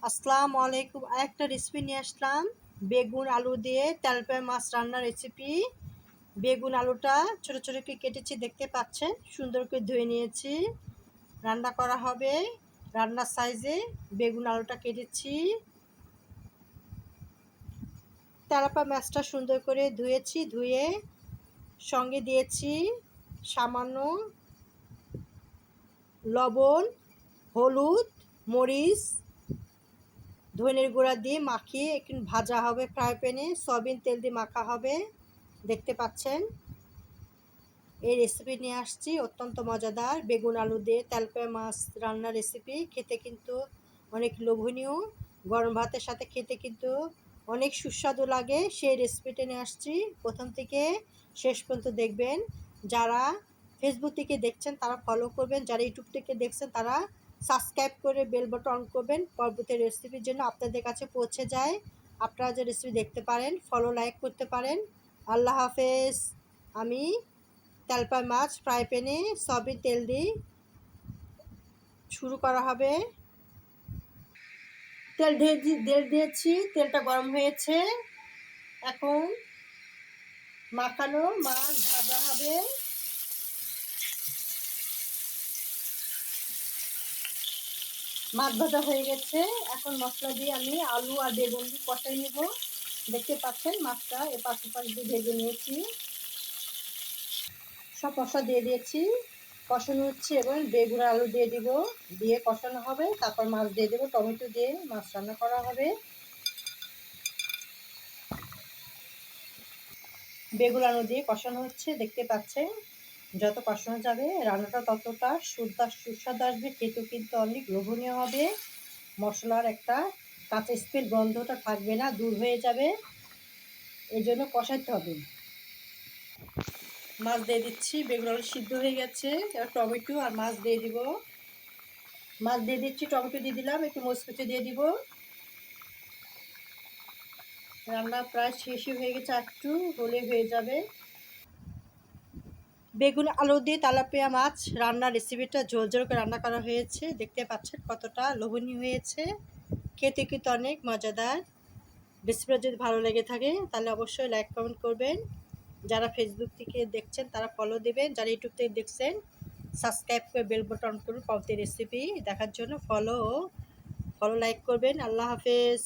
আসসালামু আলাইকুম। একটা রেসিপি নিয়ে আসলাম, বেগুন আলু দিয়ে তেলাপিয়া মাছ রান্নার রেসিপি। বেগুন আলুটা ছোটো ছোটো করে কেটেছি, দেখতে পাচ্ছেন। সুন্দর করে ধুয়ে নিয়েছি, রান্না করা হবে। রান্নার সাইজে বেগুন আলুটা কেটেছি। তেলাপিয়া মাছটা সুন্দর করে ধুয়েছি, ধুয়ে সঙ্গে দিয়েছি সামান্য লবণ, হলুদ, মরিচ, ধনের গুঁড়া দিয়ে মাখিয়ে একটু ভাজা হবে ফ্রাই প্যানে। সয়াবিন তেল দিয়ে মাখা হবে, দেখতে পাচ্ছেন। এই রেসিপি নিয়ে আসছি, অত্যন্ত মজাদার বেগুন আলু দিয়ে তেলাপিয়া মাছ রান্নার রেসিপি। খেতে কিন্তু অনেক লোভনীয়, গরম ভাতের সাথে খেতে কিন্তু অনেক সুস্বাদু লাগে। সেই রেসিপিটা নিয়ে আসছি, প্রথম থেকে শেষ পর্যন্ত দেখবেন। যারা ফেসবুক থেকে দেখছেন তারা ফলো করবেন, যারা ইউটিউব থেকে দেখছেন তারা সাবস্ক্রাইব করে বেল বাটন অন করবেন, পরবর্তী রেসিপির জন্য আপনাদের কাছে পৌঁছে যায়। আপনারা যে রেসিপি দেখতে পারেন, ফলো লাইক করতে পারেন। আল্লাহ হাফেজ। আমি তেলাপিয়া মাছ ফ্রাই প্যানে সয়াবিন তেল দিই, শুরু করা হবে। তেল দিয়েছি, তেলটা গরম হয়েছে। এখন মাখানো মাছ ভাজা হবে। মাছ ভাজা হয়ে গেছে, এখন মশলা দিয়ে আমি আলু আর বেগুন দিয়ে কষাই নেব। দেখতে পাচ্ছেন মাছটা এপাশ ওপাশ দিয়ে ভেজে নিয়েছি, সব মশলা দিয়ে দিয়েছি, কষানো হচ্ছে। এবং বেগুন আলু দিয়ে দিব, দিয়ে কষানো হবে। তারপর মাছ দিয়ে দেবো, টমেটো দিয়ে মাছ রান্না করা হবে। বেগুন আলু দিয়ে কষানো হচ্ছে, দেখতে পাচ্ছেন। যত কষানো যাবে রান্নাটা ততটা সুস্বাদু আসবে, খেতেও কিন্তু অনেক লোভনীয় হবে। মশলার একটা কাঁচা স্মেল, গন্ধটা থাকবে না, দূর হয়ে যাবে। এই জন্য কষাতে হবে। মাছ দিয়ে দিচ্ছি, বেগুন আলু সিদ্ধ হয়ে গেছে। এবার টমেটো আর মাছ দিয়ে দিব। মাছ দিয়ে দিচ্ছি, টমেটো দিয়ে দিলাম, একটু মরিচ কুচি দিয়ে দিব। রান্না প্রায় শেষই হয়ে গেছে, একটু হলে হয়ে যাবে। বেগুন আলু দিয়ে তেলাপিয়া মাছ রান্নার রেসিপিটা ঝোল ঝোল করে রান্না করা হয়েছে, দেখতে পাচ্ছেন কতটা লোভনীয় হয়েছে। খেতে কিন্তু অনেক মজাদার। রেসিপিটা যদি ভালো লেগে থাকে তাহলে অবশ্যই লাইক কমেন্ট করবেন। যারা ফেসবুক থেকে দেখছেন তারা ফলো দেবেন, যারা ইউটিউব থেকে দেখছেন সাবস্ক্রাইব করে বেল বাটন অন করুন পরবর্তী রেসিপি দেখার জন্য। ফলো লাইক করবেন। আল্লাহ হাফেজ।